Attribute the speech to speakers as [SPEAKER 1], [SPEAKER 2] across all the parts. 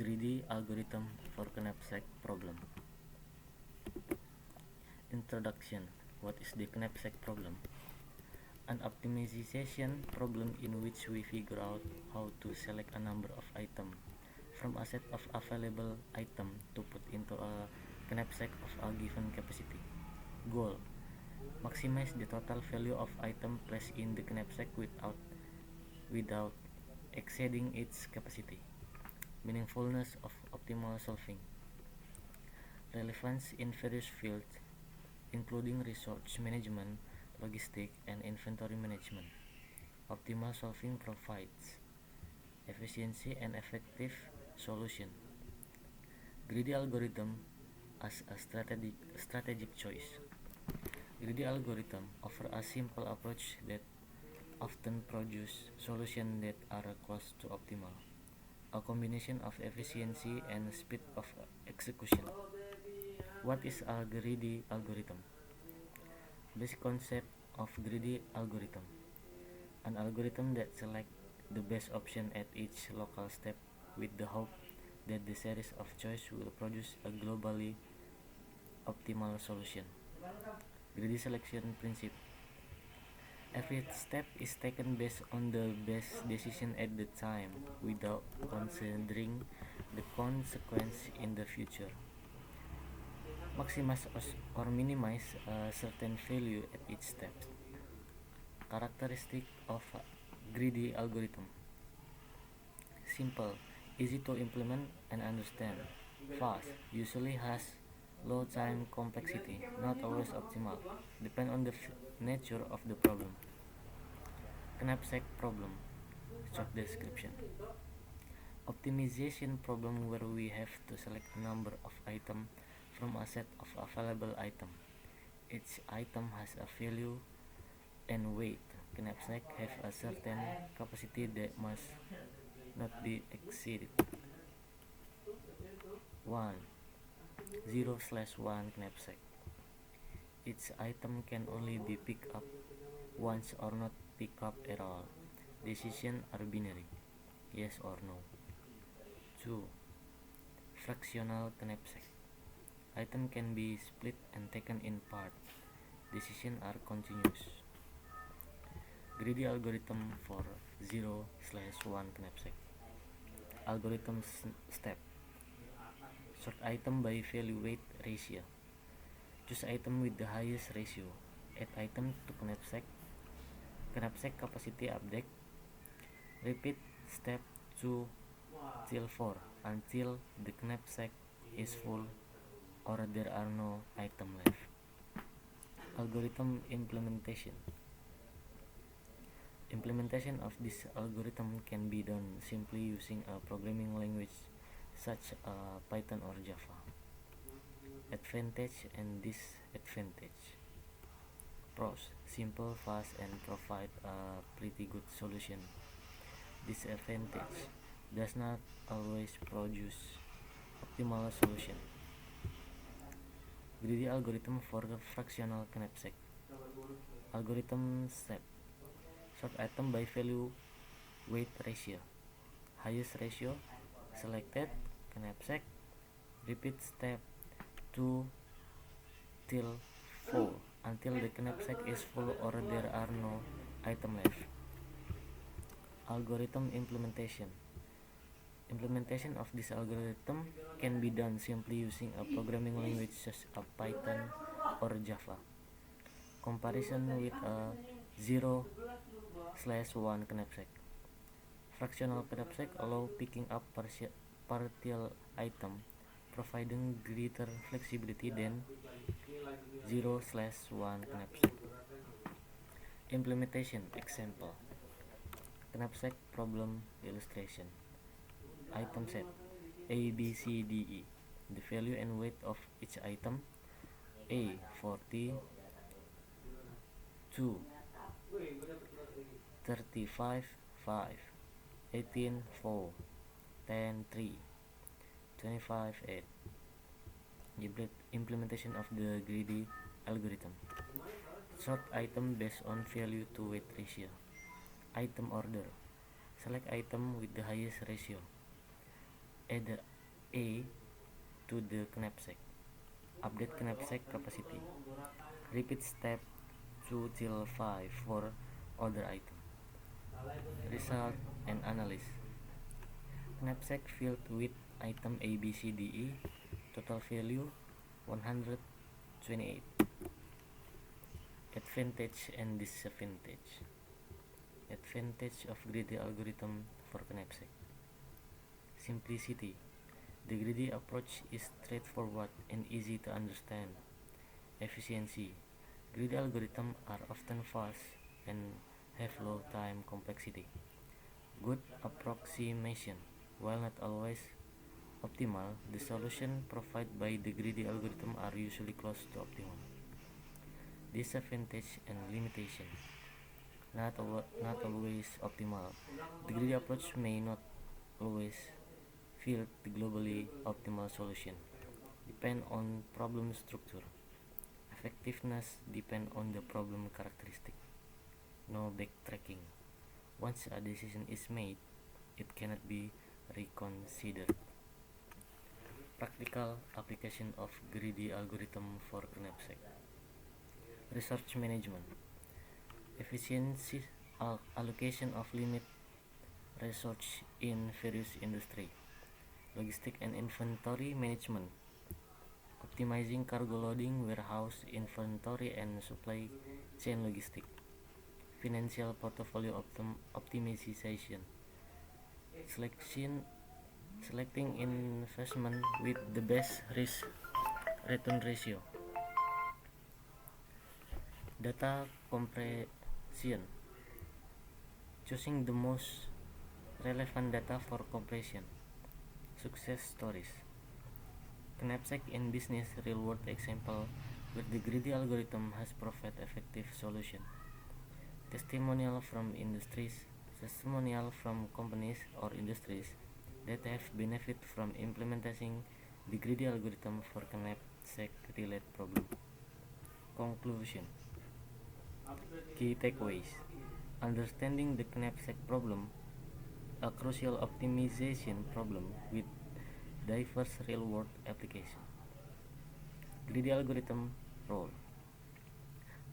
[SPEAKER 1] Greedy algorithm for knapsack problem. Introduction. What is the knapsack problem? An optimization problem in which we figure out how to select a number of items from a set of available items to put into a knapsack of a given capacity. Goal: maximize the total value of item placed in the knapsack without exceeding its capacity. Meaningfulness of optimal solving. Relevance in various fields, including resource management, logistics, and inventory management. Optimal solving provides efficiency and effective solution. Greedy algorithm as a strategic choice. Greedy algorithm offer a simple approach that often produce solutions that are close to optimal. A combination of efficiency and speed of execution. What is a greedy algorithm? Basic concept of greedy algorithm: an algorithm that selects the best option at each local step with the hope that the series of choice will produce a globally optimal solution. Greedy selection principle: every step is taken based on the best decision at the time without considering the consequence in the future. Maximize or minimize a certain value at each step. Characteristic of a greedy algorithm: simple, easy to implement and understand, fast, usually has low time complexity, not always optimal, depend on the nature of the problem. Knapsack problem. Short description: optimization problem where we have to select a number of items from a set of available items. Each item has a value and weight. Knapsack have a certain capacity that must not be exceeded. 1. 0/1 knapsack. Each item can only be picked up once or not picked up at all. Decisions are binary, yes or no. 2. Fractional knapsack. Item can be split and taken in part. Decisions are continuous. Greedy algorithm for 0/1 knapsack. Algorithm step: sort item by value weight ratio. Choose item with the highest ratio. Add item to knapsack. Knapsack capacity update. Repeat step 2 till 4 until the knapsack is full or there are no item left. Algorithm implementation. Implementation of this algorithm can be done simply using a programming language such as Python or Java. Advantage and disadvantage. Pros: simple, fast, and provide a pretty good solution. Disadvantage: does not always produce optimal solution. Greedy algorithm for fractional knapsack. Algorithm step: sort item by value weight ratio. Highest ratio selected knapsack. Repeat step 2 till 4 until the knapsack is full or there are no item left. Algorithm implementation. Implementation of this algorithm can be done simply using a programming language such as Python or Java. Comparison with a 0/1 knapsack. Fractional knapsack allow picking up partial item, providing greater flexibility than 0/1 knapsack. Implementation example: knapsack problem illustration. Item set A, B, C, D, E. The value and weight of each item: A 40, 2 35, 5 18, 4 10, 3 25, 8. Implementation of the greedy algorithm. Sort item based on value to weight ratio. Item order: select item with the highest ratio. Add A to the knapsack. Update knapsack capacity. Repeat step 2 till 5 for other item. Result and analysis. Knapsack filled with item A, B, C, D, E. Total value 128. Advantage and disadvantage. Advantage of greedy algorithm for knapsack. Simplicity. The greedy approach is straightforward and easy to understand. Efficiency. Greedy algorithms are often fast and have low time complexity. Good approximation. While not always optimal, the solutions provided by the greedy algorithm are usually close to optimal. Disadvantage and limitation. Not always optimal. The greedy approach may not always field the globally optimal solution. Depend on problem structure. Effectiveness depend on the problem characteristic. No backtracking. Once a decision is made, it cannot be reconsidered. Practical application of greedy algorithm for knapsack. Research management. Efficiency allocation of limit research in various industry. Logistic and inventory management. Optimizing cargo loading, warehouse inventory, and supply chain logistics. Financial portfolio optimization. Selecting investment with the best risk return ratio. Data compression. Choosing the most relevant data for compression. Success stories. Knapsack in business real-world example where the greedy algorithm has provided effective solution. Testimonial from companies or industries that have benefit from implementing the greedy algorithm for knapsack related problem. Conclusion. Key takeaways. Understanding the knapsack problem, a crucial optimization problem with diverse real-world application. Greedy algorithm role.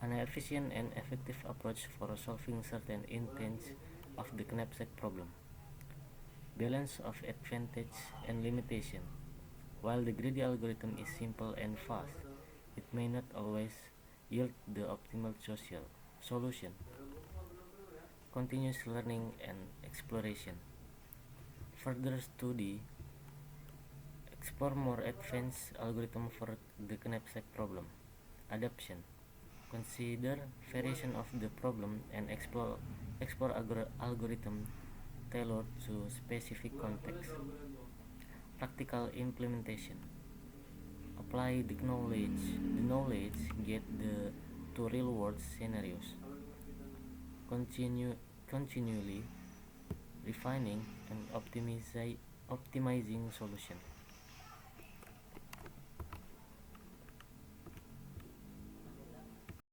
[SPEAKER 1] An efficient and effective approach for solving certain intents of the knapsack problem. Balance of advantage and limitation. While the greedy algorithm is simple and fast, it may not always yield the optimal solution. Continuous learning and exploration. Further study. Explore more advanced algorithm for the knapsack problem. Adaptation. Consider variation of the problem and explore algorithm tailored to specific context. Practical implementation. Apply the knowledge get to real world scenarios. Continually refining and optimizing solution.